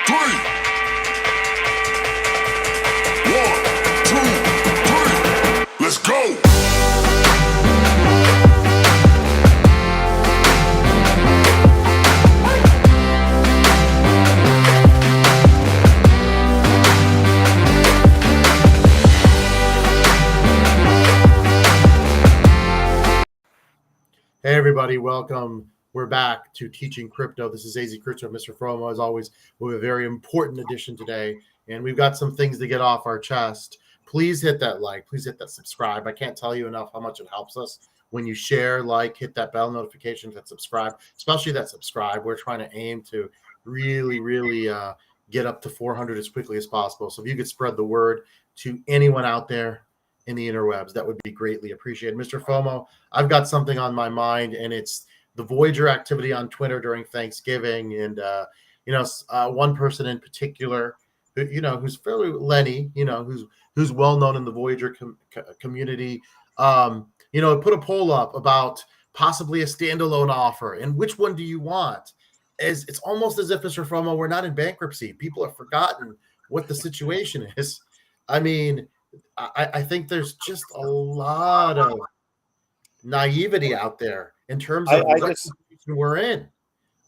three. 1, 2, 3. Let's go. Hey everybody, welcome. We're back to Teaching Crypto. This is AZ Crypto, Mr. Fromo. As always, we have a very important edition today, and we've got some things to get off our chest. Please hit that like, please hit that subscribe. I can't tell you enough how much it helps us when you share, like, hit that bell notification, that subscribe, especially that subscribe. We're trying to aim to really get up to 400 as quickly as possible. So if you could spread the word to anyone out there in the interwebs, that would be greatly appreciated. Mr. FOMO, I've got something on my mind, and it's the Voyager activity on Twitter during Thanksgiving. And, one person in particular, who's fairly Lenny, who's well-known in the Voyager community, put a poll up about possibly a standalone offer. And which one do you want? It's almost as if, Mr. FOMO, we're not in bankruptcy. People have forgotten what the situation is. I mean, I think there's just a lot of naivety out there in terms of the situation we're in.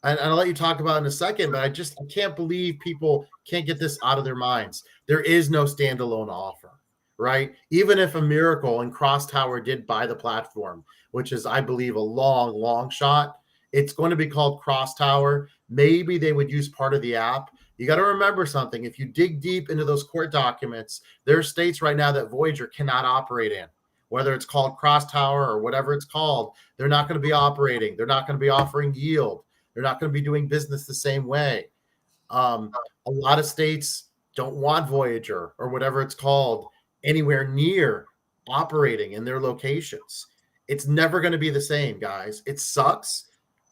And I'll let you talk about it in a second, but I can't believe people can't get this out of their minds. There is no standalone offer, right? Even if a Miracle and Crosstower did buy the platform, which is, I believe, a long shot, it's going to be called Crosstower. Maybe they would use part of the app. You got to remember something. If you dig deep into those court documents, there are states right now that Voyager cannot operate in, whether it's called Crosstower or whatever it's called. They're not going to be operating. They're not going to be offering yield. They're not going to be doing business the same way. A lot of states don't want Voyager or whatever it's called anywhere near operating in their locations. It's never going to be the same, guys. It sucks.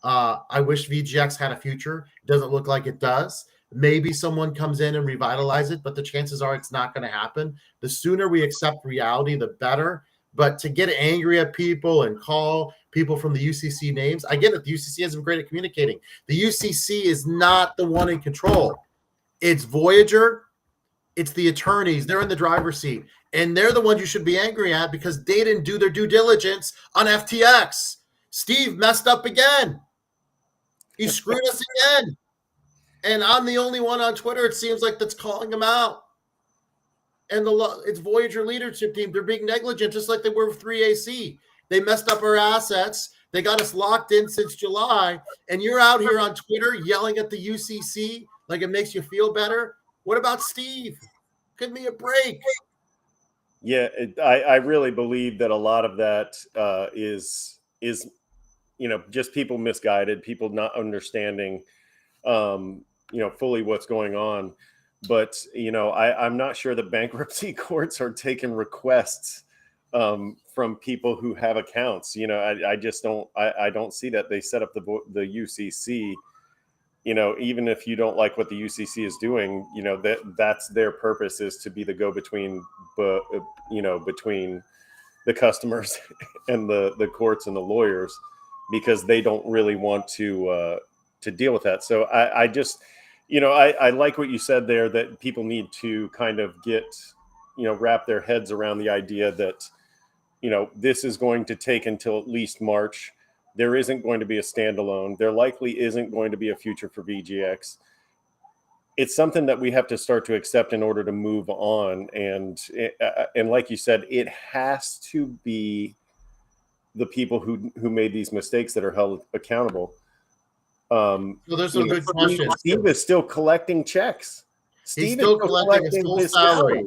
I wish VGX had a future. It doesn't look like it does. Maybe someone comes in and revitalize it, but the chances are it's not going to happen. The sooner we accept reality, the better. But to get angry at people and call people from the UCC names, I get it. The UCC isn't great at communicating. The UCC is not the one in control. It's Voyager. It's the attorneys. They're in the driver's seat. And they're the ones you should be angry at because they didn't do their due diligence on FTX. Steve messed up again. He screwed us again. And I'm the only one on Twitter, it seems like, that's calling him out. And it's Voyager leadership team. They're being negligent, just like they were with 3AC. They messed up our assets. They got us locked in since July. And you're out here on Twitter yelling at the UCC like it makes you feel better. What about Steve? Give me a break. Yeah, I really believe that a lot of that is just people misguided, people not understanding fully what's going on. But, I'm not sure that bankruptcy courts are taking requests from people who have accounts. I just don't see that. They set up the UCC, even if you don't like what the UCC is doing, that's their purpose, is to be the go-between, between the customers and the courts and the lawyers, because they don't really want to deal with that. So I just, I like what you said there, that people need to kind of get, wrap their heads around the idea that, this is going to take until at least March. There isn't going to be a standalone. There likely isn't going to be a future for VGX. It's something that we have to start to accept in order to move on. And like you said, it has to be the people who made these mistakes that are held accountable. So there's some good questions. Steve is still collecting checks. He's still collecting his full salary.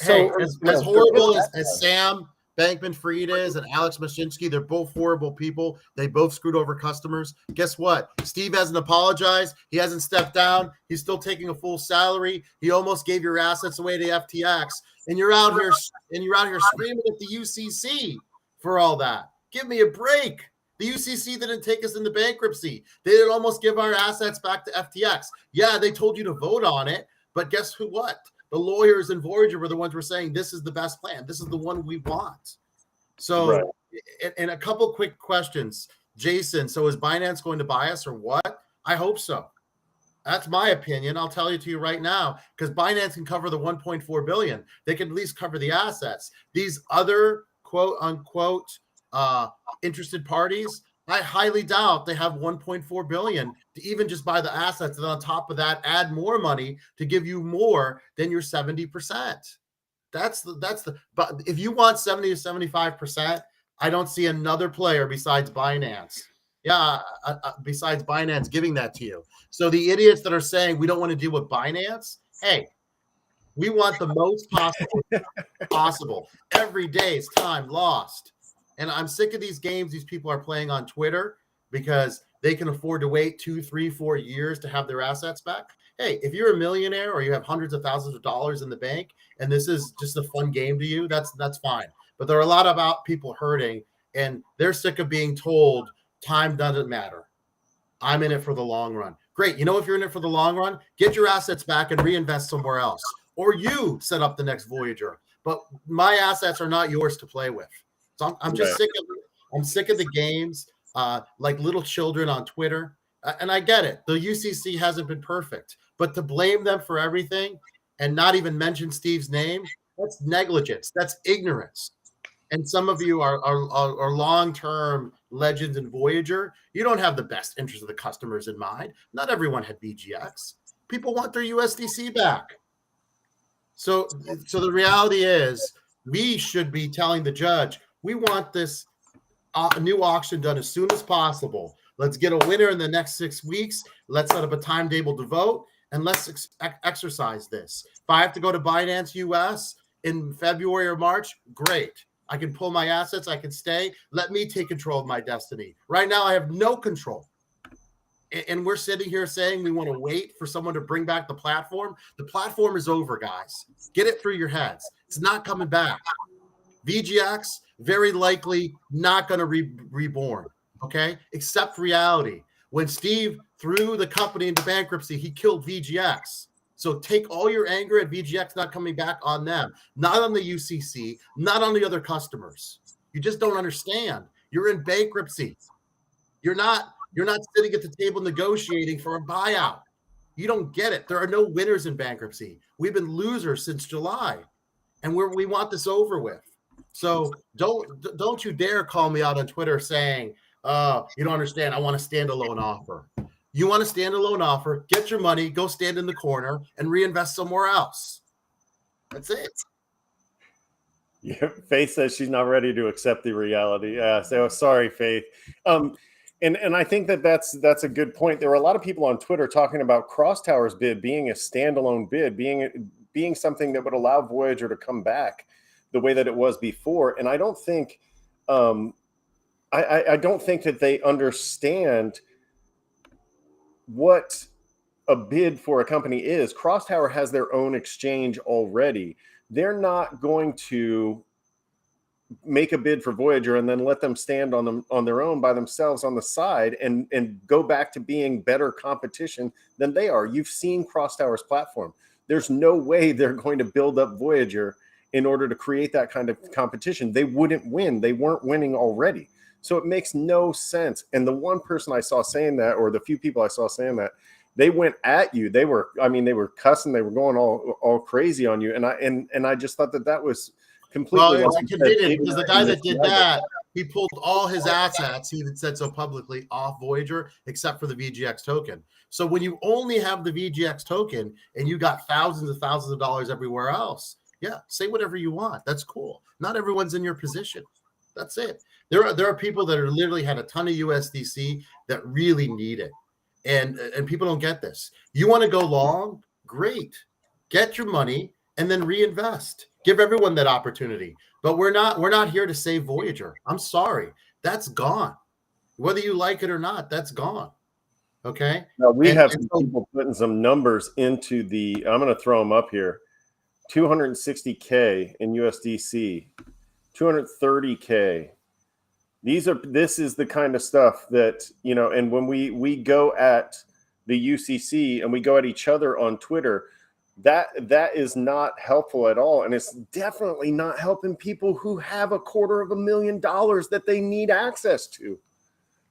Hey, as horrible as Sam Bankman-Fried is and Alex Mashinsky, they're both horrible people. They both screwed over customers. Guess what? Steve hasn't apologized. He hasn't stepped down. He's still taking a full salary. He almost gave your assets away to FTX, and you're out here screaming at the UCC for all that. Give me a break. The UCC didn't take us into bankruptcy. They didn't almost give our assets back to FTX. Yeah, they told you to vote on it, but guess what? The lawyers in Voyager were the ones who were saying this is the best plan. This is the one we want. So, right. And a couple quick questions. Jason, so is Binance going to buy us or what? I hope so. That's my opinion. I'll tell you to you right now, because Binance can cover the 1.4 billion. They can at least cover the assets. These other quote unquote interested parties, I highly doubt they have 1.4 billion to even just buy the assets, and on top of that, add more money to give you more than your 70%. But if you want 70 to 75%, I don't see another player besides Binance. Besides Binance giving that to you. So the idiots that are saying we don't want to deal with Binance, hey, we want the most possible. Every day is time lost. And I'm sick of these games these people are playing on Twitter because they can afford to wait 2, 3, 4 years to have their assets back. Hey, if you're a millionaire or you have hundreds of thousands of dollars in the bank and this is just a fun game to you, that's fine. But there are a lot of people hurting, and they're sick of being told time doesn't matter. I'm in it for the long run. Great. You know, if you're in it for the long run, get your assets back and reinvest somewhere else. Or you set up the next Voyager. But my assets are not yours to play with. So I'm just sick of the games like little children on Twitter. And I get it. The UCC hasn't been perfect. But to blame them for everything and not even mention Steve's name, that's negligence. That's ignorance. And some of you are long-term legends in Voyager. You don't have the best interest of the customers in mind. Not everyone had VGX. People want their USDC back. So the reality is we should be telling the judge, we want this new auction done as soon as possible. Let's get a winner in the next 6 weeks. Let's set up a timetable to vote, and let's exercise this. If I have to go to Binance US in February or March, great. I can pull my assets. I can stay. Let me take control of my destiny. Right now, I have no control. And we're sitting here saying we want to wait for someone to bring back the platform. The platform is over, guys. Get it through your heads. It's not coming back. VGX, very likely not going to reborn, okay? Accept reality. When Steve threw the company into bankruptcy, he killed VGX. So take all your anger at VGX not coming back on them, not on the UCC, not on the other customers. You just don't understand. You're in bankruptcy. You're not sitting at the table negotiating for a buyout. You don't get it. There are no winners in bankruptcy. We've been losers since July, and we want this over with. So don't you dare call me out on Twitter saying, you don't understand. I want a standalone offer. You want a standalone offer, get your money, go stand in the corner and reinvest somewhere else. That's it. Yeah, Faith says she's not ready to accept the reality. So sorry, Faith. And I think that's a good point. There were a lot of people on Twitter talking about Crosstower's bid being a standalone bid, being something that would allow Voyager to come back the way that it was before. And I don't think I don't think that they understand what a bid for a company is. Crosstower has their own exchange already. They're not going to make a bid for Voyager and then let them stand on their own by themselves on the side and go back to being better competition than they are. You've seen Crosstower's platform. There's no way they're going to build up Voyager in order to create that kind of competition. They wouldn't win. They weren't winning already. So it makes no sense. And the one person I saw saying that, or the few people I saw saying that, they went at you. They were cussing. They were going all crazy on you. And I just thought that was completely. Well, it's convenient because the guy that did that, he pulled all his assets, he even said so publicly, off Voyager, except for the VGX token. So when you only have the VGX token and you got thousands of dollars everywhere else, yeah, say whatever you want. That's cool. Not everyone's in your position. That's it. There are people that are literally had a ton of USDC that really need it. And people don't get this. You want to go long? Great. Get your money and then reinvest. Give everyone that opportunity. But we're not here to save Voyager. I'm sorry. That's gone. Whether you like it or not, that's gone. Okay? Now we have some people putting some numbers into the, I'm going to throw them up here. 260K in USDC, 230K. This is the kind of stuff that, and when we go at the UCC and we go at each other on Twitter, that is not helpful at all. And it's definitely not helping people who have $250,000 that they need access to.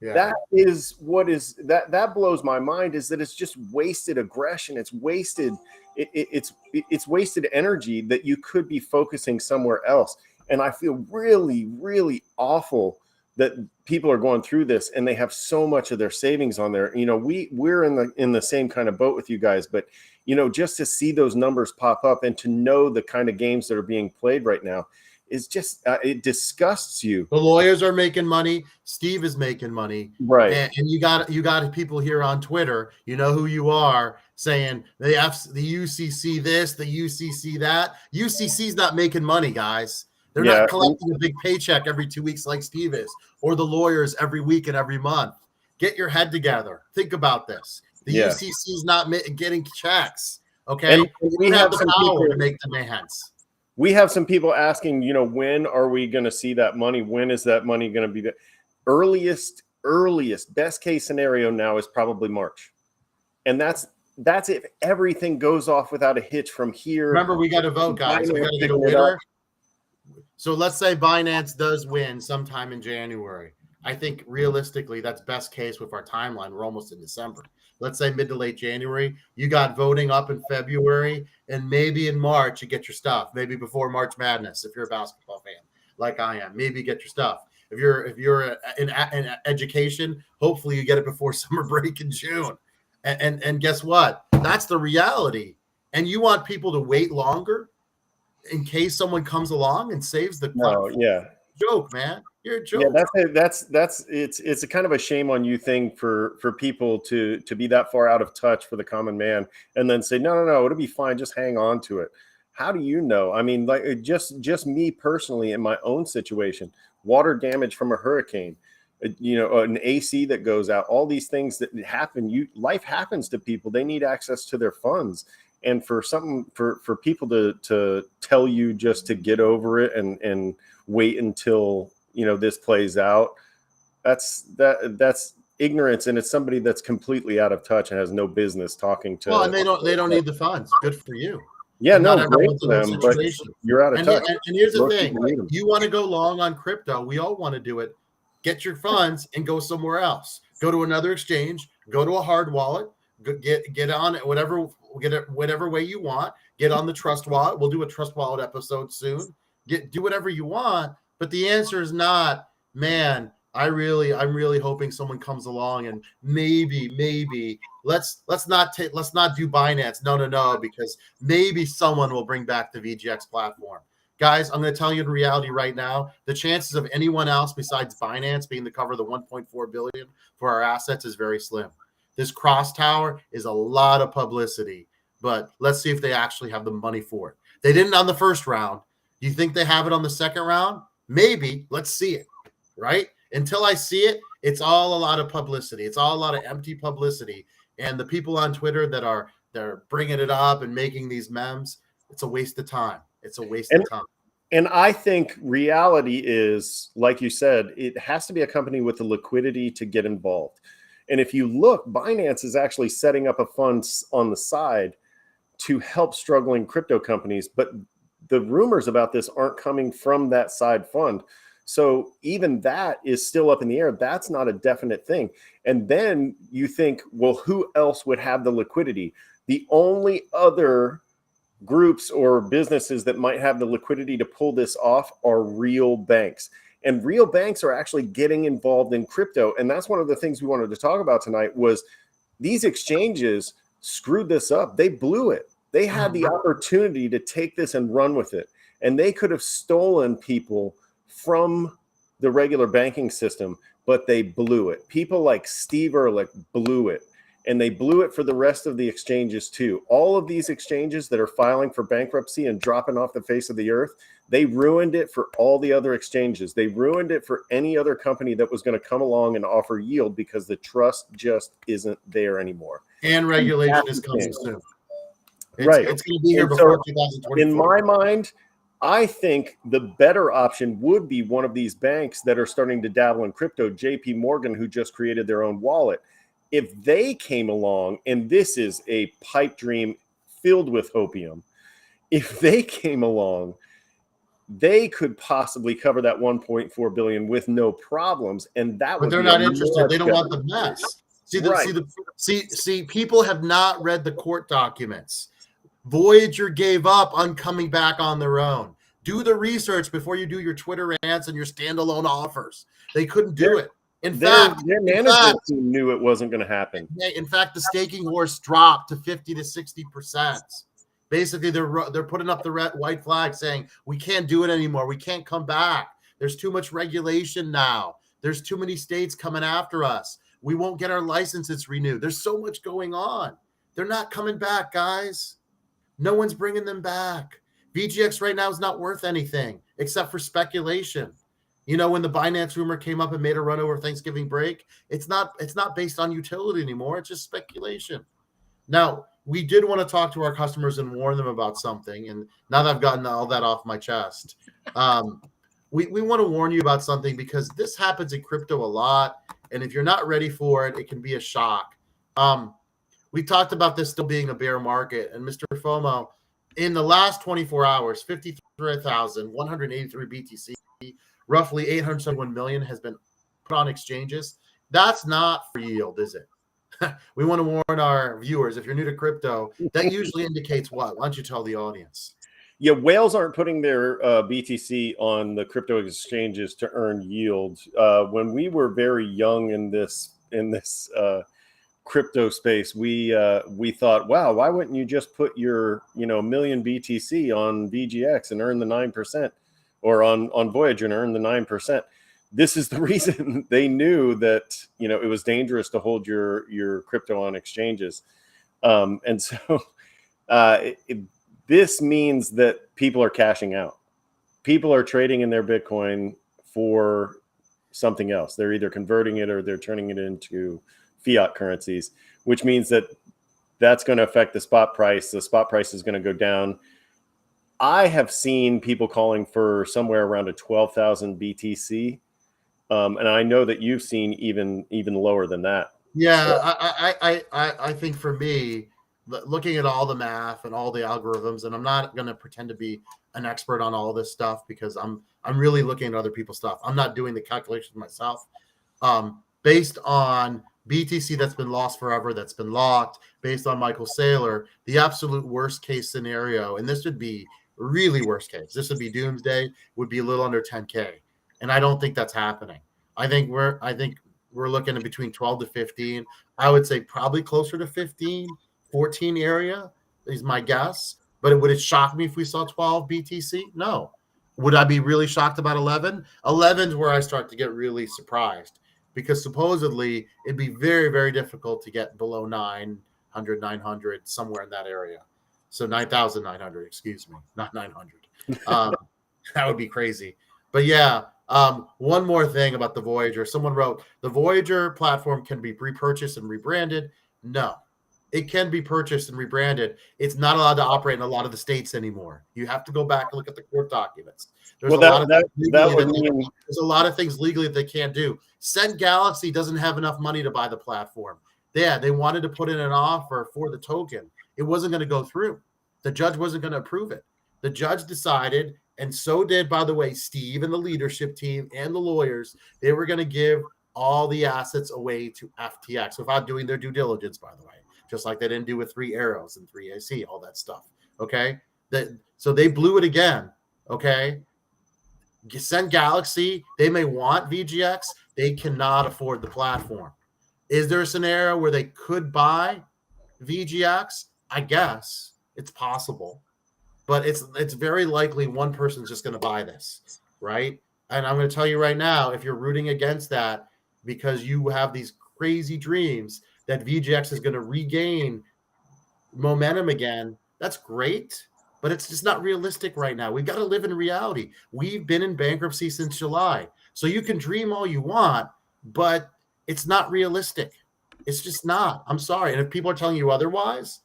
Yeah. That is what is that blows my mind, is that it's just wasted aggression. It's wasted. It's wasted energy that you could be focusing somewhere else. And I feel really, really awful that people are going through this and they have so much of their savings on there. You know, we're in the same kind of boat with you guys, but you know, just to see those numbers pop up and to know the kind of games that are being played right now is just it disgusts you. The lawyers are making money. Steve is making money, Right? and you got people here on Twitter. You know who you are, saying the UCC this, the UCC that. UCC's not making money, guys. They're Yeah. not collecting a big paycheck every 2 weeks like Steve is, or the lawyers every week and every month. Get your head together. Think about this. The Yeah. UCC's not getting checks. Okay, And we you have have the some power people to make demands. we have some people asking, you know, when are we going to see that money? When is that money going to be? The earliest best case scenario now is probably March. And that's if everything goes off without a hitch from here. Remember, we got to vote, guys. We got to get a winner. So let's say Binance does win sometime in January. I think realistically, that's best case with our timeline. We're almost in December. Let's say mid to late January. You got voting up in February, and maybe in March you get your stuff. Maybe before March Madness, if you're a basketball fan like I am, maybe you get your stuff. If you're in education, hopefully you get it before summer break in June. And guess what? That's the reality. And you want people to wait longer in case someone comes along and saves the platform. Yeah. Joke, man. You're a joke. Yeah, that's it's a kind of a shame on you thing for people to be that far out of touch for the common man and then say, no, it'll be fine, just hang on to it. How do you know? I mean, like just me personally in my own situation, water damage from a hurricane, you know, an AC that goes out, all these things that happen. Life happens to people. They need access to their funds. And for people to tell you just to get over it and wait until, you know, this plays out, that's ignorance, and it's somebody that's completely out of touch and has no business talking to. Well, and they don't need the funds. Good for you. Yeah, no, great for them, but you're out of touch. And here's the thing: you want to go long on crypto. We all want to do it. Get your funds and go somewhere else. Go to another exchange. Go to a hard wallet. Get on it, whatever way you want. Get on the Trust Wallet. We'll do a Trust Wallet episode soon. Do whatever you want. But the answer is not, man, I'm really hoping someone comes along and maybe let's not do Binance. No, because maybe someone will bring back the VGX platform. Guys, I'm going to tell you in reality right now, the chances of anyone else besides Binance being the cover of the 1.4 billion for our assets is very slim. This cross tower is a lot of publicity, but let's see if they actually have the money for it. They didn't on the first round. Do you think they have it on the second round? Maybe. Let's see it, right? Until I see it, it's all a lot of publicity. It's all a lot of empty publicity. And the people on Twitter they're bringing it up and making these memes, it's a waste of time. It's a waste of time. And I think reality is, like you said, it has to be a company with the liquidity to get involved. And if you look, Binance is actually setting up a fund on the side to help struggling crypto companies. But the rumors about this aren't coming from that side fund. So even that is still up in the air. That's not a definite thing. And then you think, well, who else would have the liquidity? The only other groups or businesses that might have the liquidity to pull this off are real banks. And real banks are actually getting involved in crypto. And that's one of the things we wanted to talk about tonight was these exchanges screwed this up. They blew it. They had the opportunity to take this and run with it. And they could have stolen people from the regular banking system, but they blew it. People like Steve Ehrlich blew it. And they blew it for the rest of the exchanges too. All of these exchanges that are filing for bankruptcy and dropping off the face of the earth, they ruined it for all the other exchanges. They ruined it for any other company that was going to come along and offer yield because the trust just isn't there anymore. And regulation is coming soon. It's going to be here before 2024. In my mind, I think the better option would be one of these banks that are starting to dabble in crypto, JP Morgan, who just created their own wallet. If they came along, and this is a pipe dream filled with hopium, if they came along, they could possibly cover that 1.4 billion with no problems, and that But would they're be not a interested. They much don't want better the mess. Right. See, people have not read the court documents. Voyager gave up on coming back on their own. Do the research before you do your Twitter rants and your standalone offers. They couldn't do it. Their management team knew it wasn't going to happen. In fact, the staking horse dropped to 50 to 60%. Basically, they're putting up the white flag saying, we can't do it anymore. We can't come back. There's too much regulation now. There's too many states coming after us. We won't get our licenses renewed. There's so much going on. They're not coming back, guys. No one's bringing them back. VGX right now is not worth anything except for speculation. You know, when the Binance rumor came up and made a run over Thanksgiving break, it's not based on utility anymore. It's just speculation. Now, we did want to talk to our customers and warn them about something. And now that I've gotten all that off my chest, we want to warn you about something because this happens in crypto a lot. And if you're not ready for it, it can be a shock. We talked about this still being a bear market. And Mr. FOMO, in the last 24 hours, 53,183 BTC, roughly 871 million has been put on exchanges. That's not for yield, is it? We want to warn our viewers, if you're new to crypto, that usually indicates what? Why don't you tell the audience? Yeah, whales aren't putting their BTC on the crypto exchanges to earn yield. When we were very young in this crypto space, we thought, wow, why wouldn't you just put your million BTC on VGX and earn the 9%, or on Voyager and earn the 9%? This is the reason. They knew that it was dangerous to hold your crypto on exchanges, and so this means that people are cashing out. People are trading in their Bitcoin for something else. They're either converting it or they're turning it into fiat currencies, which means that that's going to affect the spot price. The spot price is going to go down. I have seen people calling for somewhere around a 12,000 BTC. And I know that you've seen even lower than that. Yeah, so I think for me, looking at all the math and all the algorithms, and I'm not going to pretend to be an expert on all this stuff because I'm really looking at other people's stuff. I'm not doing the calculations myself. Based on BTC that's been lost forever, that's been locked, based on Michael Saylor, the absolute worst case scenario, and this would be really worst case, this would be doomsday, would be a little under 10K. And I don't think that's happening. I think we're looking at between 12 to 15. I would say probably closer to 15, 14 area is my guess. But would it shock me if we saw 12 BTC? No. Would I be really shocked about 11? 11 is where I start to get really surprised because supposedly it'd be very, very difficult to get below 900, somewhere in that area. So 9,900, excuse me, not 900. That would be crazy. But yeah, one more thing about the Voyager. Someone wrote, the Voyager platform can be repurchased and rebranded. No, it can be purchased and rebranded. It's not allowed to operate in a lot of the states anymore. You have to go back and look at the court documents. There's a lot of things legally that they can't do. Send Galaxy doesn't have enough money to buy the platform. Yeah, they wanted to put in an offer for the token. It wasn't going to go through. The judge wasn't going to approve it. The judge decided, and so did, by the way, Steve and the leadership team and the lawyers, they were going to give all the assets away to FTX without doing their due diligence, by the way, just like they didn't do with 3 Arrows and 3AC, all that stuff. Okay. So they blew it again. Okay. Send Galaxy. They may want VGX. They cannot afford the platform. Is there a scenario where they could buy VGX? I guess it's possible. But it's very likely one person's just going to buy this, right? And I'm going to tell you right now, if you're rooting against that because you have these crazy dreams that VGX is going to regain momentum again, that's great, but it's just not realistic right now. We've got to live in reality. We've been in bankruptcy since July. So you can dream all you want, but it's not realistic. It's just not. I'm sorry. And if people are telling you otherwise,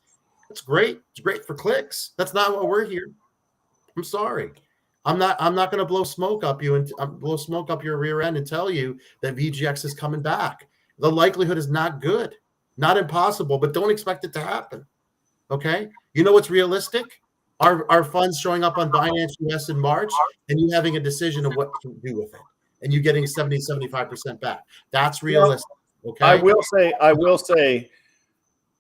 that's great. It's great for clicks. That's not what we're here. I'm sorry. I'm not going to blow smoke up you and blow smoke up your rear end and tell you that VGX is coming back. The likelihood is not good, not impossible, but don't expect it to happen. Okay. You know what's realistic? Are funds showing up on Binance US in March and you having a decision of what to do with it and you getting 70-75% back? That's realistic. Okay. I will say,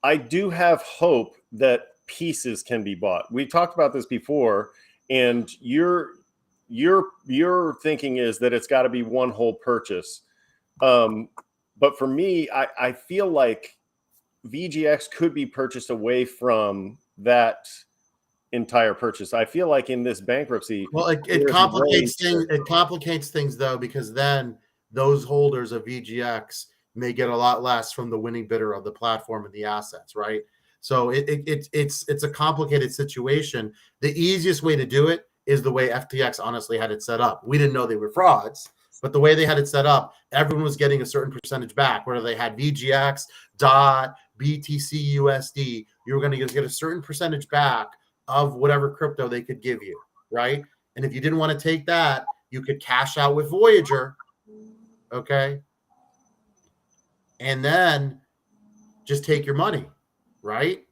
I do have hope that pieces can be bought. We talked about this before, and your thinking is that it's got to be one whole purchase. But for me, I feel like VGX could be purchased away from that entire purchase. I feel like in this bankruptcy, well, it complicates things. It complicates things though, because then those holders of VGX may get a lot less from the winning bidder of the platform and the assets, right? So it's a complicated situation. The easiest way to do it is the way FTX honestly had it set up. We didn't know they were frauds, but the way they had it set up, everyone was getting a certain percentage back. Whether they had VGX, DOT, BTC, USD, you were going to get a certain percentage back of whatever crypto they could give you, right? And if you didn't want to take that, you could cash out with Voyager, okay? And then just take your money, right?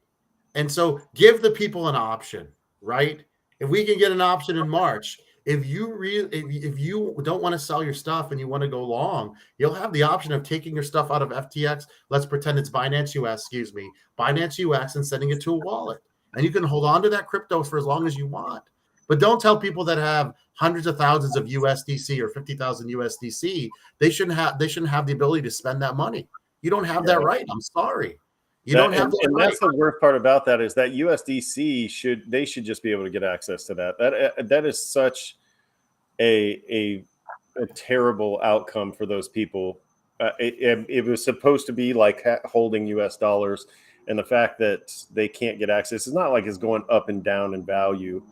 And so give the people an option, right? If we can get an option in March, if you don't want to sell your stuff and you want to go long, you'll have the option of taking your stuff out of FTX. Let's pretend it's Binance US, and sending it to a wallet. And you can hold on to that crypto for as long as you want. But don't tell people that have hundreds of thousands of USDC or 50,000 USDC, they shouldn't have the ability to spend that money. You don't have that right. I'm sorry. You don't have that right. That's the worst part about that is that USDC should just be able to get access to that. That is such a terrible outcome for those people. It was supposed to be like holding US dollars, and the fact that they can't get access, it's not like it's going up and down in value.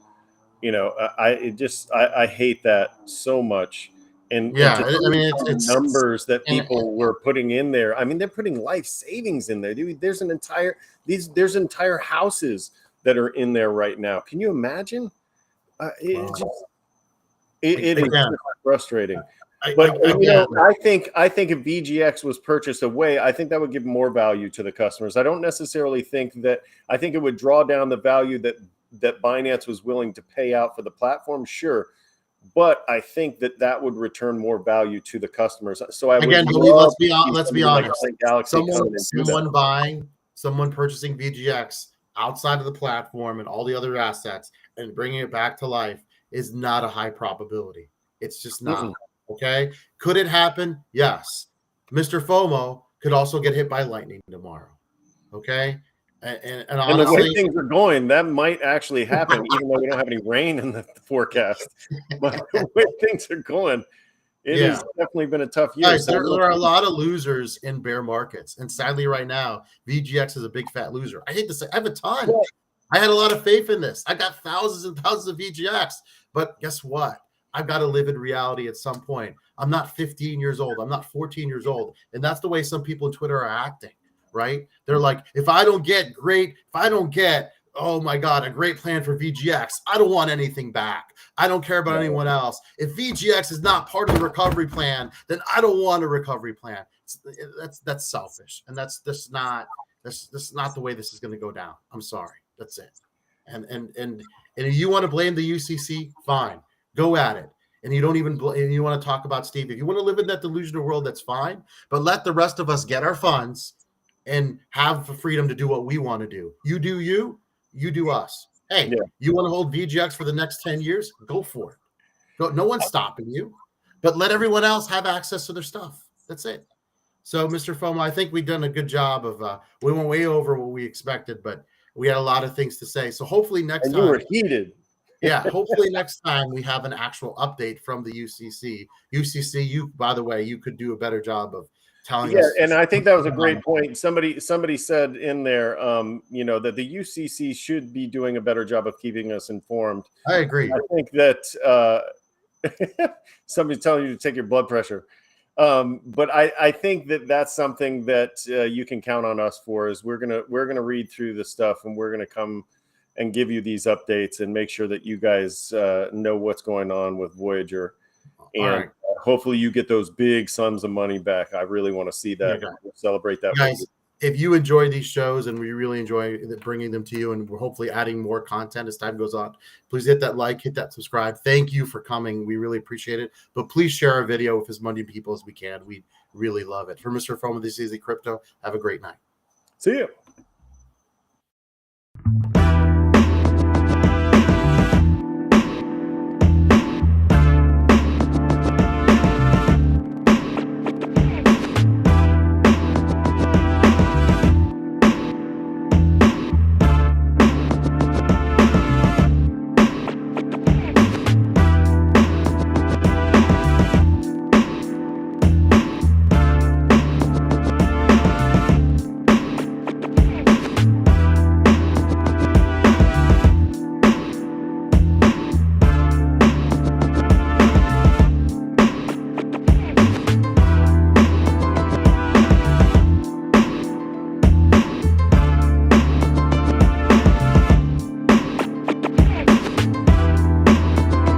You know, I hate that so much. And yeah, I mean, it's numbers that people were putting in there. I mean, they're putting life savings in there. Dude, there's entire houses that are in there right now. Can you imagine? It is frustrating. I think if VGX was purchased away, I think that would give more value to the customers. I don't necessarily think that. I think it would draw down the value that Binance was willing to pay out for the platform. Sure. But I think that would return more value to the customers. So let's be honest. Someone purchasing VGX outside of the platform and all the other assets and bringing it back to life is not a high probability. It's just not. Okay. Could it happen? Yes. Mr. FOMO could also get hit by lightning tomorrow. Okay. And honestly, the way things are going, that might actually happen, even though we don't have any rain in the forecast. But the way things are going, it has definitely been a tough year. Guys, there are a lot of losers in bear markets, and sadly, right now, VGX is a big fat loser. I hate to say, I have a ton. Yeah. I had a lot of faith in this. I got thousands and thousands of VGX, but guess what? I've got to live in reality at some point. I'm not 15 years old. I'm not 14 years old, and that's the way some people on Twitter are acting. Right? They're like, if I don't get, oh my God, a great plan for VGX, I don't want anything back. I don't care about anyone else. If VGX is not part of the recovery plan, then I don't want a recovery plan. That's selfish. And that's not the way this is going to go down. I'm sorry. That's it. And if you want to blame the UCC, fine. Go at it. And you don't even and you want to talk about Steve. If you want to live in that delusional world, that's fine. But let the rest of us get our funds and have the freedom to do what we want to do. You do you do us. Hey, you want to hold VGX for the next 10 years? Go for it. No one's stopping you. But let everyone else have access to their stuff. That's it. So, Mr. FOMO, I think we've done a good job of we went way over what we expected, but we had a lot of things to say. So hopefully next time. You were heated. Yeah, hopefully next time we have an actual update from the UCC. UCC, by the way, you could do a better job of telling us. And I think that was a great point. Somebody said in there, that the UCC should be doing a better job of keeping us informed. I agree. I think that somebody's telling you to take your blood pressure. But I think that's something that you can count on us for. Is we're gonna read through the stuff and we're gonna come and give you these updates and make sure that you guys know what's going on with Voyager. And hopefully you get those big sums of money back. I really want to see that. We'll celebrate that. Guys, if you enjoy these shows, and we really enjoy bringing them to you, and we're hopefully adding more content as time goes on, please hit that like, hit that subscribe. Thank you for coming. We really appreciate it. But please share our video with as many people as we can. We really love it. For Mr. Foma, this is Easy Crypto. Have a great night. See you.